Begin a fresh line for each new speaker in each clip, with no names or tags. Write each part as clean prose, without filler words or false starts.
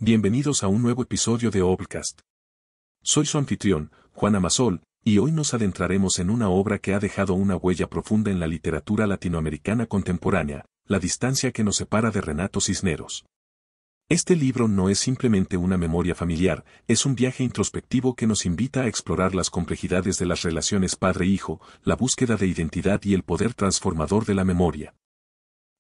Bienvenidos a un nuevo episodio de Obcast. Soy su anfitrión, Juan Amasol, y hoy nos adentraremos en una obra que ha dejado una huella profunda en la literatura latinoamericana contemporánea, La distancia que nos separa de Renato Cisneros. Este libro no es simplemente una memoria familiar, es un viaje introspectivo que nos invita a explorar las complejidades de las relaciones padre-hijo, la búsqueda de identidad y el poder transformador de la memoria.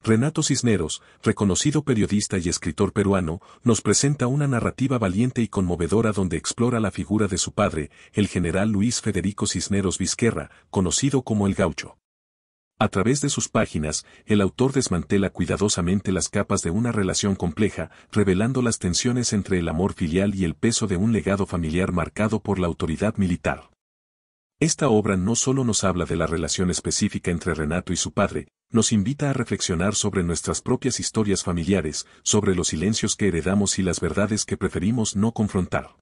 Renato Cisneros, reconocido periodista y escritor peruano, nos presenta una narrativa valiente y conmovedora donde explora la figura de su padre, el general Luis Federico Cisneros Vizquerra, conocido como el Gaucho. A través de sus páginas, el autor desmantela cuidadosamente las capas de una relación compleja, revelando las tensiones entre el amor filial y el peso de un legado familiar marcado por la autoridad militar. Esta obra no solo nos habla de la relación específica entre Renato y su padre, nos invita a reflexionar sobre nuestras propias historias familiares, sobre los silencios que heredamos y las verdades que preferimos no confrontar.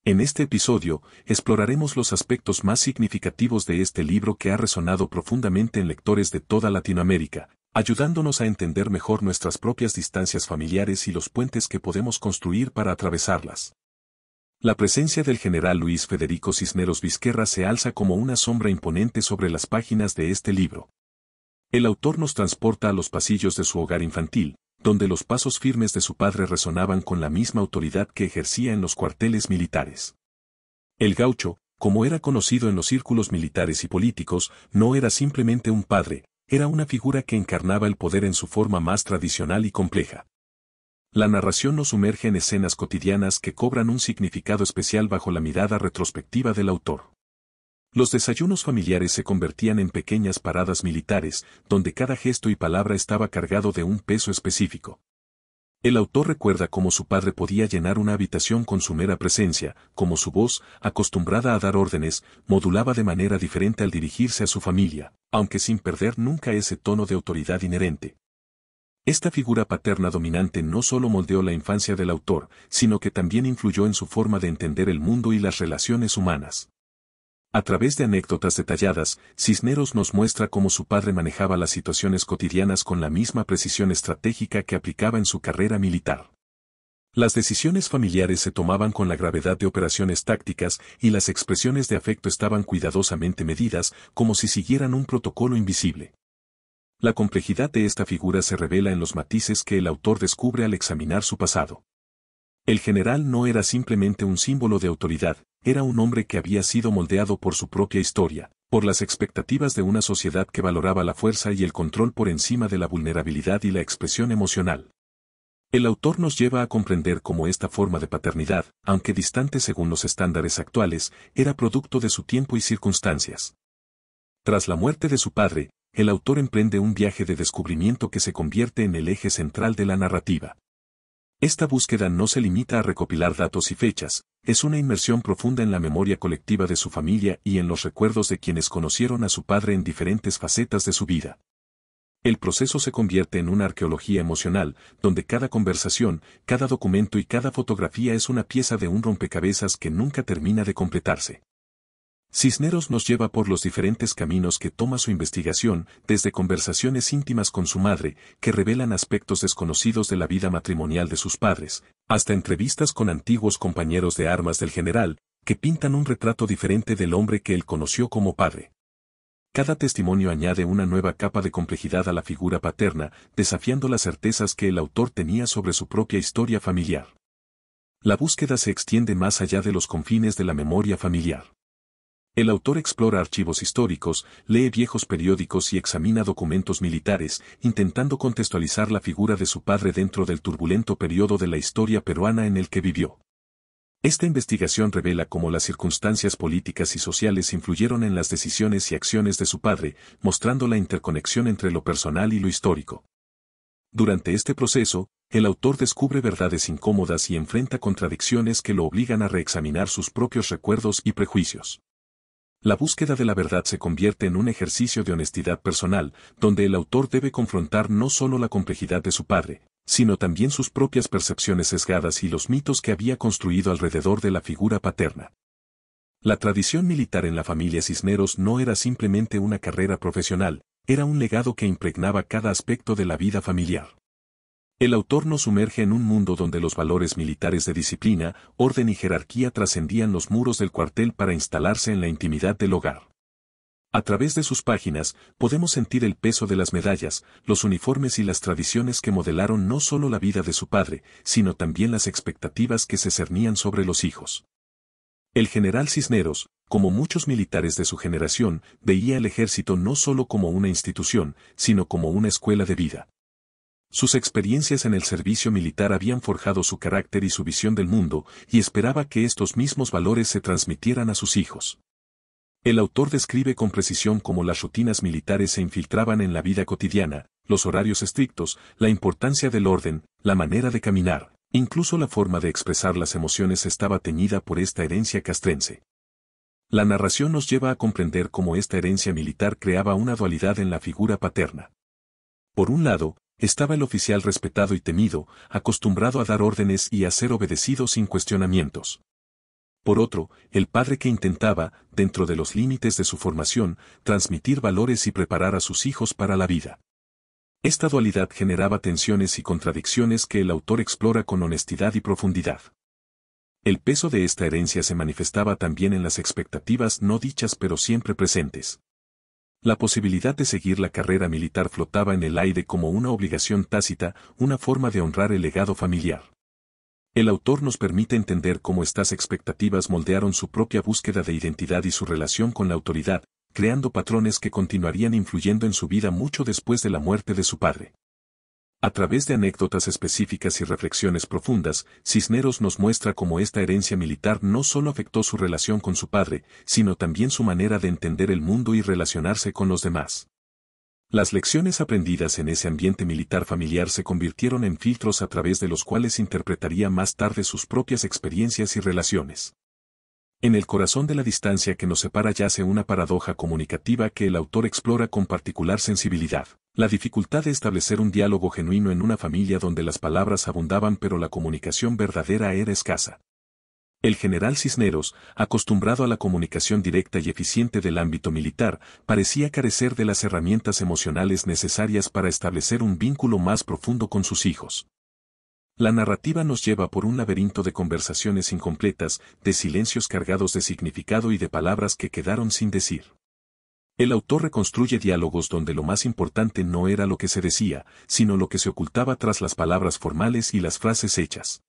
En este episodio, exploraremos los aspectos más significativos de este libro que ha resonado profundamente en lectores de toda Latinoamérica, ayudándonos a entender mejor nuestras propias distancias familiares y los puentes que podemos construir para atravesarlas. La presencia del general Luis Federico Cisneros Vizquerra se alza como una sombra imponente sobre las páginas de este libro. El autor nos transporta a los pasillos de su hogar infantil, donde los pasos firmes de su padre resonaban con la misma autoridad que ejercía en los cuarteles militares. El Gaucho, como era conocido en los círculos militares y políticos, no era simplemente un padre, era una figura que encarnaba el poder en su forma más tradicional y compleja. La narración nos sumerge en escenas cotidianas que cobran un significado especial bajo la mirada retrospectiva del autor. Los desayunos familiares se convertían en pequeñas paradas militares, donde cada gesto y palabra estaba cargado de un peso específico. El autor recuerda cómo su padre podía llenar una habitación con su mera presencia, cómo su voz, acostumbrada a dar órdenes, modulaba de manera diferente al dirigirse a su familia, aunque sin perder nunca ese tono de autoridad inherente. Esta figura paterna dominante no solo moldeó la infancia del autor, sino que también influyó en su forma de entender el mundo y las relaciones humanas. A través de anécdotas detalladas, Cisneros nos muestra cómo su padre manejaba las situaciones cotidianas con la misma precisión estratégica que aplicaba en su carrera militar. Las decisiones familiares se tomaban con la gravedad de operaciones tácticas y las expresiones de afecto estaban cuidadosamente medidas, como si siguieran un protocolo invisible. La complejidad de esta figura se revela en los matices que el autor descubre al examinar su pasado. El general no era simplemente un símbolo de autoridad, era un hombre que había sido moldeado por su propia historia, por las expectativas de una sociedad que valoraba la fuerza y el control por encima de la vulnerabilidad y la expresión emocional. El autor nos lleva a comprender cómo esta forma de paternidad, aunque distante según los estándares actuales, era producto de su tiempo y circunstancias. Tras la muerte de su padre, el autor emprende un viaje de descubrimiento que se convierte en el eje central de la narrativa. Esta búsqueda no se limita a recopilar datos y fechas, es una inmersión profunda en la memoria colectiva de su familia y en los recuerdos de quienes conocieron a su padre en diferentes facetas de su vida. El proceso se convierte en una arqueología emocional, donde cada conversación, cada documento y cada fotografía es una pieza de un rompecabezas que nunca termina de completarse. Cisneros nos lleva por los diferentes caminos que toma su investigación, desde conversaciones íntimas con su madre, que revelan aspectos desconocidos de la vida matrimonial de sus padres, hasta entrevistas con antiguos compañeros de armas del general, que pintan un retrato diferente del hombre que él conoció como padre. Cada testimonio añade una nueva capa de complejidad a la figura paterna, desafiando las certezas que el autor tenía sobre su propia historia familiar. La búsqueda se extiende más allá de los confines de la memoria familiar. El autor explora archivos históricos, lee viejos periódicos y examina documentos militares, intentando contextualizar la figura de su padre dentro del turbulento periodo de la historia peruana en el que vivió. Esta investigación revela cómo las circunstancias políticas y sociales influyeron en las decisiones y acciones de su padre, mostrando la interconexión entre lo personal y lo histórico. Durante este proceso, el autor descubre verdades incómodas y enfrenta contradicciones que lo obligan a reexaminar sus propios recuerdos y prejuicios. La búsqueda de la verdad se convierte en un ejercicio de honestidad personal, donde el autor debe confrontar no solo la complejidad de su padre, sino también sus propias percepciones sesgadas y los mitos que había construido alrededor de la figura paterna. La tradición militar en la familia Cisneros no era simplemente una carrera profesional, era un legado que impregnaba cada aspecto de la vida familiar. El autor nos sumerge en un mundo donde los valores militares de disciplina, orden y jerarquía trascendían los muros del cuartel para instalarse en la intimidad del hogar. A través de sus páginas, podemos sentir el peso de las medallas, los uniformes y las tradiciones que modelaron no solo la vida de su padre, sino también las expectativas que se cernían sobre los hijos. El general Cisneros, como muchos militares de su generación, veía el ejército no solo como una institución, sino como una escuela de vida. Sus experiencias en el servicio militar habían forjado su carácter y su visión del mundo, y esperaba que estos mismos valores se transmitieran a sus hijos. El autor describe con precisión cómo las rutinas militares se infiltraban en la vida cotidiana, los horarios estrictos, la importancia del orden, la manera de caminar, incluso la forma de expresar las emociones estaba teñida por esta herencia castrense. La narración nos lleva a comprender cómo esta herencia militar creaba una dualidad en la figura paterna. Por un lado, estaba el oficial respetado y temido, acostumbrado a dar órdenes y a ser obedecido sin cuestionamientos. Por otro, el padre que intentaba, dentro de los límites de su formación, transmitir valores y preparar a sus hijos para la vida. Esta dualidad generaba tensiones y contradicciones que el autor explora con honestidad y profundidad. El peso de esta herencia se manifestaba también en las expectativas no dichas pero siempre presentes. La posibilidad de seguir la carrera militar flotaba en el aire como una obligación tácita, una forma de honrar el legado familiar. El autor nos permite entender cómo estas expectativas moldearon su propia búsqueda de identidad y su relación con la autoridad, creando patrones que continuarían influyendo en su vida mucho después de la muerte de su padre. A través de anécdotas específicas y reflexiones profundas, Cisneros nos muestra cómo esta herencia militar no solo afectó su relación con su padre, sino también su manera de entender el mundo y relacionarse con los demás. Las lecciones aprendidas en ese ambiente militar familiar se convirtieron en filtros a través de los cuales interpretaría más tarde sus propias experiencias y relaciones. En el corazón de la distancia que nos separa yace una paradoja comunicativa que el autor explora con particular sensibilidad. La dificultad de establecer un diálogo genuino en una familia donde las palabras abundaban pero la comunicación verdadera era escasa. El general Cisneros, acostumbrado a la comunicación directa y eficiente del ámbito militar, parecía carecer de las herramientas emocionales necesarias para establecer un vínculo más profundo con sus hijos. La narrativa nos lleva por un laberinto de conversaciones incompletas, de silencios cargados de significado y de palabras que quedaron sin decir. El autor reconstruye diálogos donde lo más importante no era lo que se decía, sino lo que se ocultaba tras las palabras formales y las frases hechas.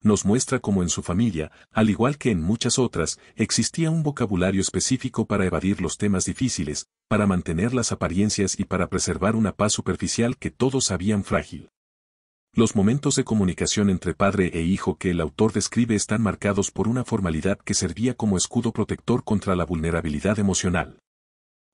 Nos muestra cómo en su familia, al igual que en muchas otras, existía un vocabulario específico para evadir los temas difíciles, para mantener las apariencias y para preservar una paz superficial que todos sabían frágil. Los momentos de comunicación entre padre e hijo que el autor describe están marcados por una formalidad que servía como escudo protector contra la vulnerabilidad emocional.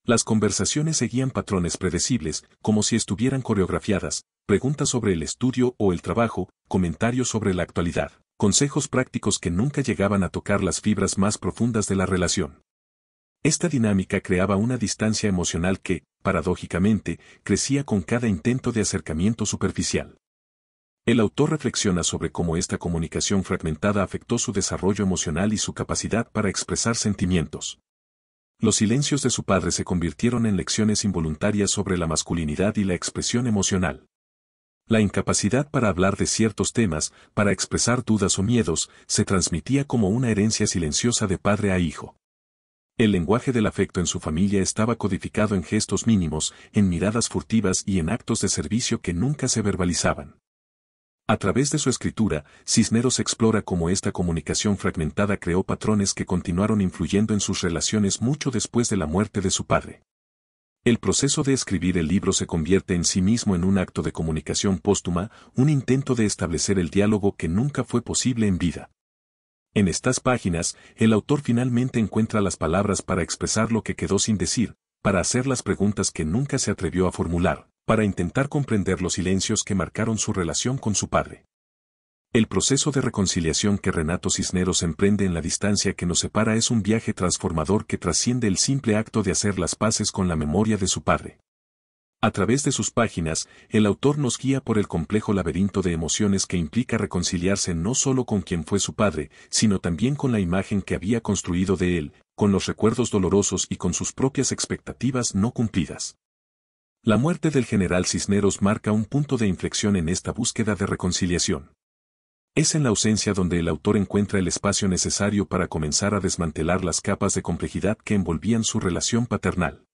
Las conversaciones seguían patrones predecibles, como si estuvieran coreografiadas, preguntas sobre el estudio o el trabajo, comentarios sobre la actualidad, consejos prácticos que nunca llegaban a tocar las fibras más profundas de la relación. Esta dinámica creaba una distancia emocional que, paradójicamente, crecía con cada intento de acercamiento superficial. El autor reflexiona sobre cómo esta comunicación fragmentada afectó su desarrollo emocional y su capacidad para expresar sentimientos. Los silencios de su padre se convirtieron en lecciones involuntarias sobre la masculinidad y la expresión emocional. La incapacidad para hablar de ciertos temas, para expresar dudas o miedos, se transmitía como una herencia silenciosa de padre a hijo. El lenguaje del afecto en su familia estaba codificado en gestos mínimos, en miradas furtivas y en actos de servicio que nunca se verbalizaban. A través de su escritura, Cisneros explora cómo esta comunicación fragmentada creó patrones que continuaron influyendo en sus relaciones mucho después de la muerte de su padre. El proceso de escribir el libro se convierte en sí mismo en un acto de comunicación póstuma, un intento de establecer el diálogo que nunca fue posible en vida. En estas páginas, el autor finalmente encuentra las palabras para expresar lo que quedó sin decir, para hacer las preguntas que nunca se atrevió a formular, para intentar comprender los silencios que marcaron su relación con su padre. El proceso de reconciliación que Renato Cisneros emprende en la distancia que nos separa es un viaje transformador que trasciende el simple acto de hacer las paces con la memoria de su padre. A través de sus páginas, el autor nos guía por el complejo laberinto de emociones que implica reconciliarse no solo con quien fue su padre, sino también con la imagen que había construido de él, con los recuerdos dolorosos y con sus propias expectativas no cumplidas. La muerte del general Cisneros marca un punto de inflexión en esta búsqueda de reconciliación. Es en la ausencia donde el autor encuentra el espacio necesario para comenzar a desmantelar las capas de complejidad que envolvían su relación paternal.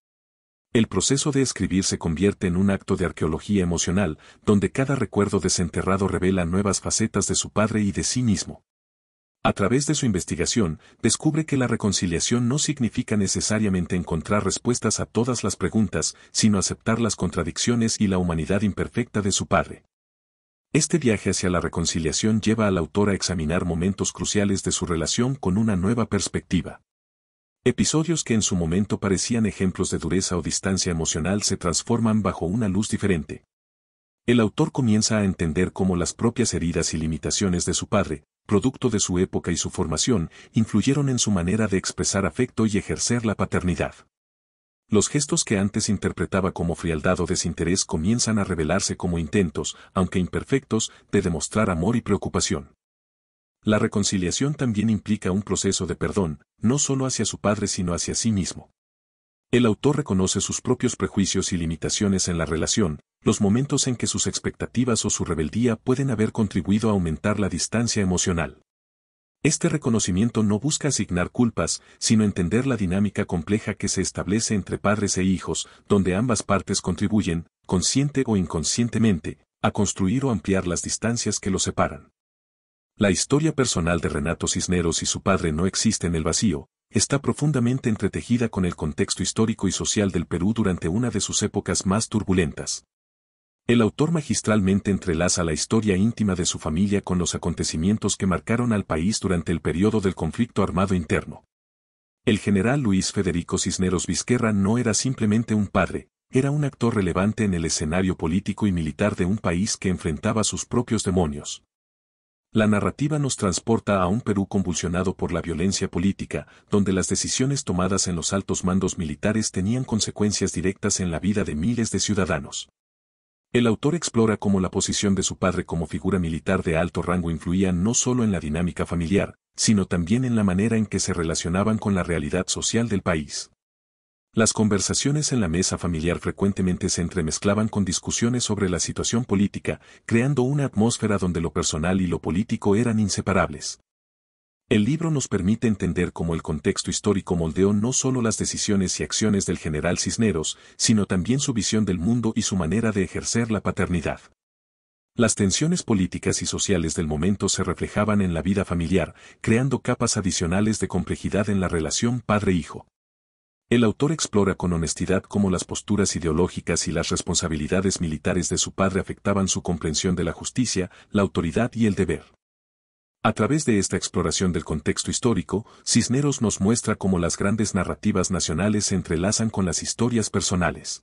El proceso de escribir se convierte en un acto de arqueología emocional, donde cada recuerdo desenterrado revela nuevas facetas de su padre y de sí mismo. A través de su investigación, descubre que la reconciliación no significa necesariamente encontrar respuestas a todas las preguntas, sino aceptar las contradicciones y la humanidad imperfecta de su padre. Este viaje hacia la reconciliación lleva al autor a examinar momentos cruciales de su relación con una nueva perspectiva. Episodios que en su momento parecían ejemplos de dureza o distancia emocional se transforman bajo una luz diferente. El autor comienza a entender cómo las propias heridas y limitaciones de su padre, producto de su época y su formación, influyeron en su manera de expresar afecto y ejercer la paternidad. Los gestos que antes interpretaba como frialdad o desinterés comienzan a revelarse como intentos, aunque imperfectos, de demostrar amor y preocupación. La reconciliación también implica un proceso de perdón, no solo hacia su padre sino hacia sí mismo. El autor reconoce sus propios prejuicios y limitaciones en la relación, los momentos en que sus expectativas o su rebeldía pueden haber contribuido a aumentar la distancia emocional. Este reconocimiento no busca asignar culpas, sino entender la dinámica compleja que se establece entre padres e hijos, donde ambas partes contribuyen, consciente o inconscientemente, a construir o ampliar las distancias que los separan. La historia personal de Renato Cisneros y su padre no existe en el vacío, está profundamente entretejida con el contexto histórico y social del Perú durante una de sus épocas más turbulentas. El autor magistralmente entrelaza la historia íntima de su familia con los acontecimientos que marcaron al país durante el periodo del conflicto armado interno. El general Luis Federico Cisneros Vizquerra no era simplemente un padre, era un actor relevante en el escenario político y militar de un país que enfrentaba sus propios demonios. La narrativa nos transporta a un Perú convulsionado por la violencia política, donde las decisiones tomadas en los altos mandos militares tenían consecuencias directas en la vida de miles de ciudadanos. El autor explora cómo la posición de su padre como figura militar de alto rango influía no solo en la dinámica familiar, sino también en la manera en que se relacionaban con la realidad social del país. Las conversaciones en la mesa familiar frecuentemente se entremezclaban con discusiones sobre la situación política, creando una atmósfera donde lo personal y lo político eran inseparables. El libro nos permite entender cómo el contexto histórico moldeó no solo las decisiones y acciones del general Cisneros, sino también su visión del mundo y su manera de ejercer la paternidad. Las tensiones políticas y sociales del momento se reflejaban en la vida familiar, creando capas adicionales de complejidad en la relación padre-hijo. El autor explora con honestidad cómo las posturas ideológicas y las responsabilidades militares de su padre afectaban su comprensión de la justicia, la autoridad y el deber. A través de esta exploración del contexto histórico, Cisneros nos muestra cómo las grandes narrativas nacionales se entrelazan con las historias personales.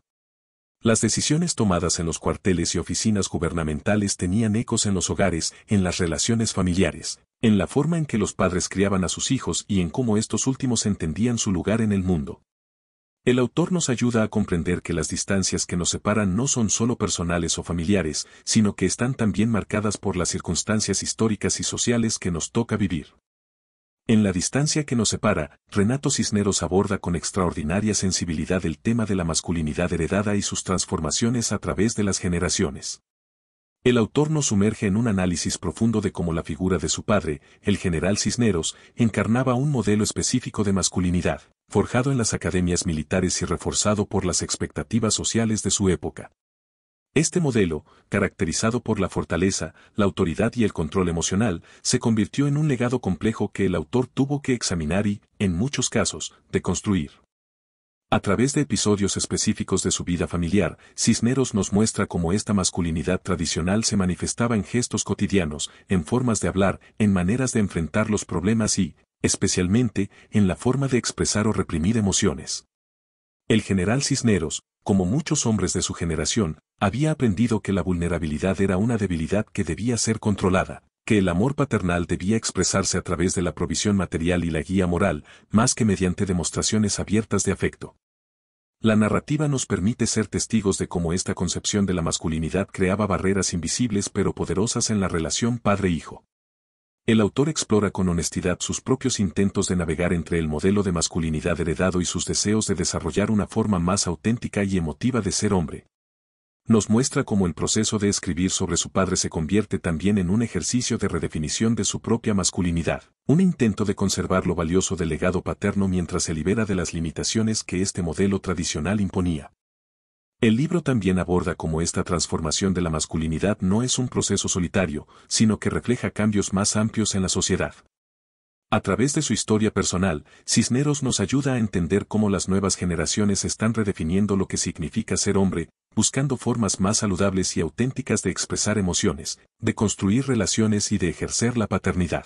Las decisiones tomadas en los cuarteles y oficinas gubernamentales tenían ecos en los hogares, en las relaciones familiares, en la forma en que los padres criaban a sus hijos y en cómo estos últimos entendían su lugar en el mundo. El autor nos ayuda a comprender que las distancias que nos separan no son solo personales o familiares, sino que están también marcadas por las circunstancias históricas y sociales que nos toca vivir. En La distancia que nos separa, Renato Cisneros aborda con extraordinaria sensibilidad el tema de la masculinidad heredada y sus transformaciones a través de las generaciones. El autor nos sumerge en un análisis profundo de cómo la figura de su padre, el general Cisneros, encarnaba un modelo específico de masculinidad, forjado en las academias militares y reforzado por las expectativas sociales de su época. Este modelo, caracterizado por la fortaleza, la autoridad y el control emocional, se convirtió en un legado complejo que el autor tuvo que examinar y, en muchos casos, deconstruir. A través de episodios específicos de su vida familiar, Cisneros nos muestra cómo esta masculinidad tradicional se manifestaba en gestos cotidianos, en formas de hablar, en maneras de enfrentar los problemas y, especialmente, en la forma de expresar o reprimir emociones. El general Cisneros, como muchos hombres de su generación, había aprendido que la vulnerabilidad era una debilidad que debía ser controlada, que el amor paternal debía expresarse a través de la provisión material y la guía moral, más que mediante demostraciones abiertas de afecto. La narrativa nos permite ser testigos de cómo esta concepción de la masculinidad creaba barreras invisibles pero poderosas en la relación padre-hijo. El autor explora con honestidad sus propios intentos de navegar entre el modelo de masculinidad heredado y sus deseos de desarrollar una forma más auténtica y emotiva de ser hombre, Nos muestra cómo el proceso de escribir sobre su padre se convierte también en un ejercicio de redefinición de su propia masculinidad, un intento de conservar lo valioso del legado paterno mientras se libera de las limitaciones que este modelo tradicional imponía. El libro también aborda cómo esta transformación de la masculinidad no es un proceso solitario, sino que refleja cambios más amplios en la sociedad. A través de su historia personal, Cisneros nos ayuda a entender cómo las nuevas generaciones están redefiniendo lo que significa ser hombre, buscando formas más saludables y auténticas de expresar emociones, de construir relaciones y de ejercer la paternidad.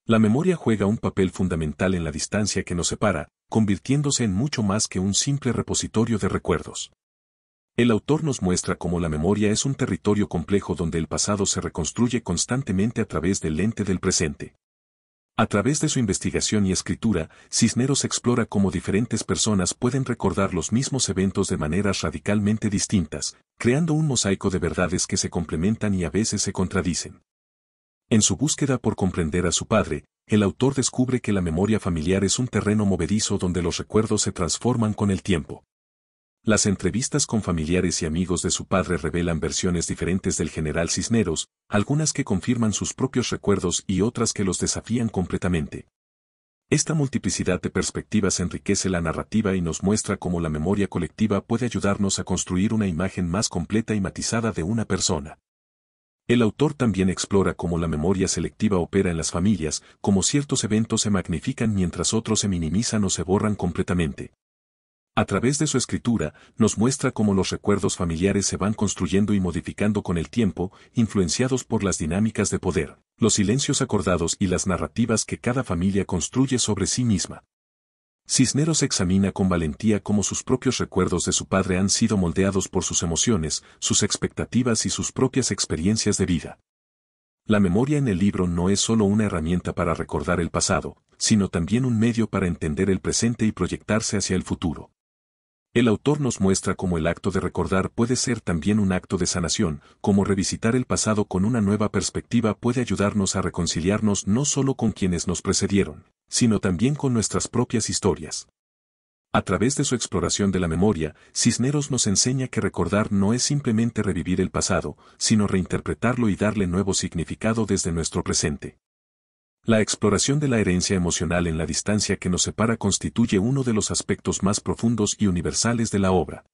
La memoria juega un papel fundamental en la distancia que nos separa, convirtiéndose en mucho más que un simple repositorio de recuerdos. El autor nos muestra cómo la memoria es un territorio complejo donde el pasado se reconstruye constantemente a través del lente del presente. A través de su investigación y escritura, Cisneros explora cómo diferentes personas pueden recordar los mismos eventos de maneras radicalmente distintas, creando un mosaico de verdades que se complementan y a veces se contradicen. En su búsqueda por comprender a su padre, el autor descubre que la memoria familiar es un terreno movedizo donde los recuerdos se transforman con el tiempo. Las entrevistas con familiares y amigos de su padre revelan versiones diferentes del general Cisneros, algunas que confirman sus propios recuerdos y otras que los desafían completamente. Esta multiplicidad de perspectivas enriquece la narrativa y nos muestra cómo la memoria colectiva puede ayudarnos a construir una imagen más completa y matizada de una persona. El autor también explora cómo la memoria selectiva opera en las familias, cómo ciertos eventos se magnifican mientras otros se minimizan o se borran completamente. A través de su escritura, nos muestra cómo los recuerdos familiares se van construyendo y modificando con el tiempo, influenciados por las dinámicas de poder, los silencios acordados y las narrativas que cada familia construye sobre sí misma. Cisneros examina con valentía cómo sus propios recuerdos de su padre han sido moldeados por sus emociones, sus expectativas y sus propias experiencias de vida. La memoria en el libro no es solo una herramienta para recordar el pasado, sino también un medio para entender el presente y proyectarse hacia el futuro. El autor nos muestra cómo el acto de recordar puede ser también un acto de sanación, cómo revisitar el pasado con una nueva perspectiva puede ayudarnos a reconciliarnos no solo con quienes nos precedieron, sino también con nuestras propias historias. A través de su exploración de la memoria, Cisneros nos enseña que recordar no es simplemente revivir el pasado, sino reinterpretarlo y darle nuevo significado desde nuestro presente. La exploración de la herencia emocional en la distancia que nos separa constituye uno de los aspectos más profundos y universales de la obra.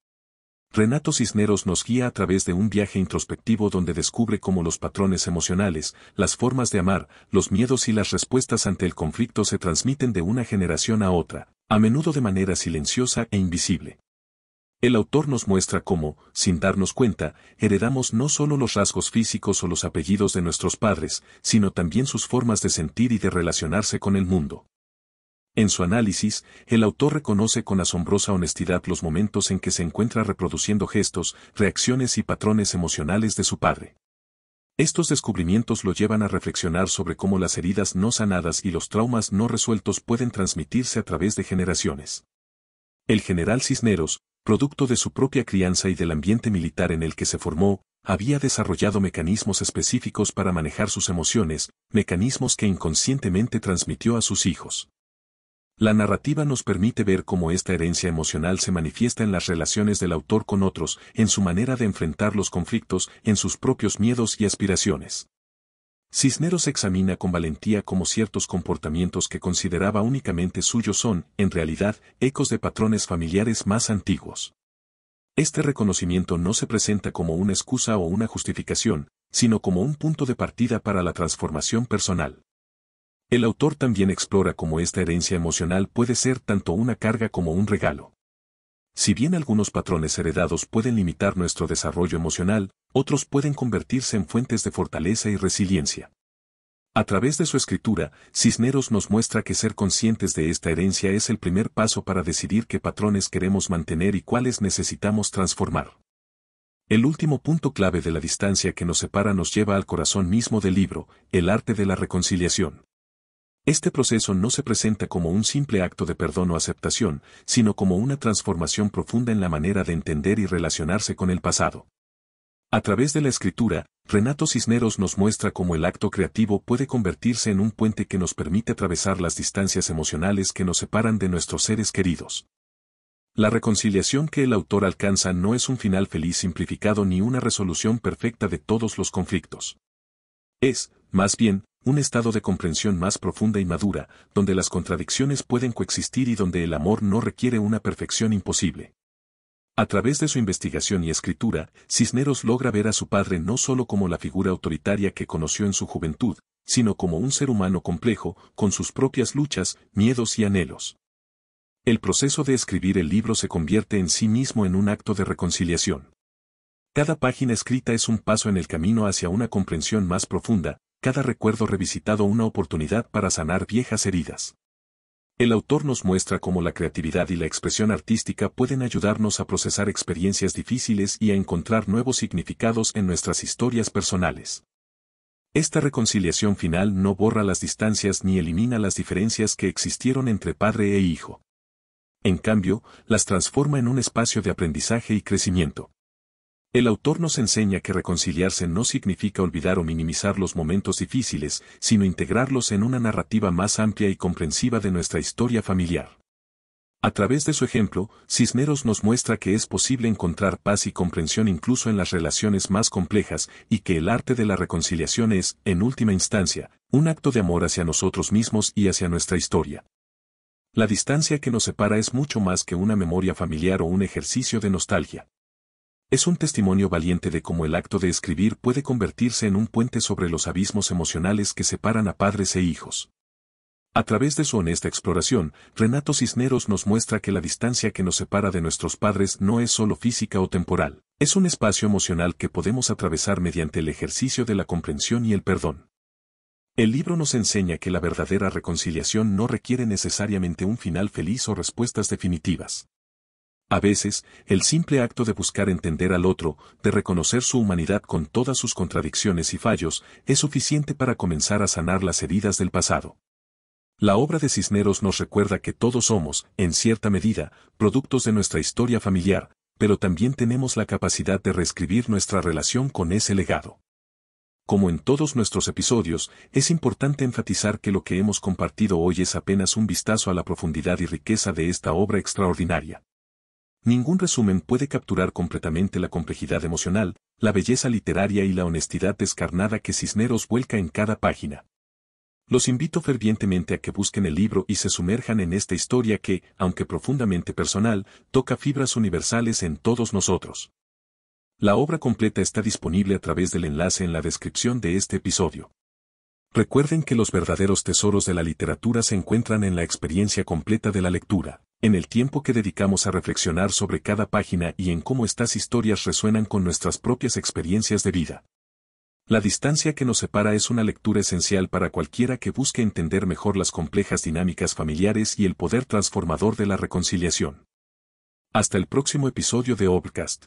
Renato Cisneros nos guía a través de un viaje introspectivo donde descubre cómo los patrones emocionales, las formas de amar, los miedos y las respuestas ante el conflicto se transmiten de una generación a otra, a menudo de manera silenciosa e invisible. El autor nos muestra cómo, sin darnos cuenta, heredamos no solo los rasgos físicos o los apellidos de nuestros padres, sino también sus formas de sentir y de relacionarse con el mundo. En su análisis, el autor reconoce con asombrosa honestidad los momentos en que se encuentra reproduciendo gestos, reacciones y patrones emocionales de su padre. Estos descubrimientos lo llevan a reflexionar sobre cómo las heridas no sanadas y los traumas no resueltos pueden transmitirse a través de generaciones. El general Cisneros, producto de su propia crianza y del ambiente militar en el que se formó, había desarrollado mecanismos específicos para manejar sus emociones, mecanismos que inconscientemente transmitió a sus hijos. La narrativa nos permite ver cómo esta herencia emocional se manifiesta en las relaciones del autor con otros, en su manera de enfrentar los conflictos, en sus propios miedos y aspiraciones. Cisneros examina con valentía cómo ciertos comportamientos que consideraba únicamente suyos son, en realidad, ecos de patrones familiares más antiguos. Este reconocimiento no se presenta como una excusa o una justificación, sino como un punto de partida para la transformación personal. El autor también explora cómo esta herencia emocional puede ser tanto una carga como un regalo. Si bien algunos patrones heredados pueden limitar nuestro desarrollo emocional, otros pueden convertirse en fuentes de fortaleza y resiliencia. A través de su escritura, Cisneros nos muestra que ser conscientes de esta herencia es el primer paso para decidir qué patrones queremos mantener y cuáles necesitamos transformar. El último punto clave de la distancia que nos separa nos lleva al corazón mismo del libro, el arte de la reconciliación. Este proceso no se presenta como un simple acto de perdón o aceptación, sino como una transformación profunda en la manera de entender y relacionarse con el pasado. A través de la escritura, Renato Cisneros nos muestra cómo el acto creativo puede convertirse en un puente que nos permite atravesar las distancias emocionales que nos separan de nuestros seres queridos. La reconciliación que el autor alcanza no es un final feliz simplificado ni una resolución perfecta de todos los conflictos. Es, más bien, un estado de comprensión más profunda y madura, donde las contradicciones pueden coexistir y donde el amor no requiere una perfección imposible. A través de su investigación y escritura, Cisneros logra ver a su padre no solo como la figura autoritaria que conoció en su juventud, sino como un ser humano complejo, con sus propias luchas, miedos y anhelos. El proceso de escribir el libro se convierte en sí mismo en un acto de reconciliación. Cada página escrita es un paso en el camino hacia una comprensión más profunda, cada recuerdo revisitado una oportunidad para sanar viejas heridas. El autor nos muestra cómo la creatividad y la expresión artística pueden ayudarnos a procesar experiencias difíciles y a encontrar nuevos significados en nuestras historias personales. Esta reconciliación final no borra las distancias ni elimina las diferencias que existieron entre padre e hijo. En cambio, las transforma en un espacio de aprendizaje y crecimiento. El autor nos enseña que reconciliarse no significa olvidar o minimizar los momentos difíciles, sino integrarlos en una narrativa más amplia y comprensiva de nuestra historia familiar. A través de su ejemplo, Cisneros nos muestra que es posible encontrar paz y comprensión incluso en las relaciones más complejas, y que el arte de la reconciliación es, en última instancia, un acto de amor hacia nosotros mismos y hacia nuestra historia. La distancia que nos separa es mucho más que una memoria familiar o un ejercicio de nostalgia. Es un testimonio valiente de cómo el acto de escribir puede convertirse en un puente sobre los abismos emocionales que separan a padres e hijos. A través de su honesta exploración, Renato Cisneros nos muestra que la distancia que nos separa de nuestros padres no es solo física o temporal, es un espacio emocional que podemos atravesar mediante el ejercicio de la comprensión y el perdón. El libro nos enseña que la verdadera reconciliación no requiere necesariamente un final feliz o respuestas definitivas. A veces, el simple acto de buscar entender al otro, de reconocer su humanidad con todas sus contradicciones y fallos, es suficiente para comenzar a sanar las heridas del pasado. La obra de Cisneros nos recuerda que todos somos, en cierta medida, productos de nuestra historia familiar, pero también tenemos la capacidad de reescribir nuestra relación con ese legado. Como en todos nuestros episodios, es importante enfatizar que lo que hemos compartido hoy es apenas un vistazo a la profundidad y riqueza de esta obra extraordinaria. Ningún resumen puede capturar completamente la complejidad emocional, la belleza literaria y la honestidad descarnada que Cisneros vuelca en cada página. Los invito fervientemente a que busquen el libro y se sumerjan en esta historia que, aunque profundamente personal, toca fibras universales en todos nosotros. La obra completa está disponible a través del enlace en la descripción de este episodio. Recuerden que los verdaderos tesoros de la literatura se encuentran en la experiencia completa de la lectura, en el tiempo que dedicamos a reflexionar sobre cada página y en cómo estas historias resuenan con nuestras propias experiencias de vida. La distancia que nos separa es una lectura esencial para cualquiera que busque entender mejor las complejas dinámicas familiares y el poder transformador de la reconciliación. Hasta el próximo episodio de Obcast.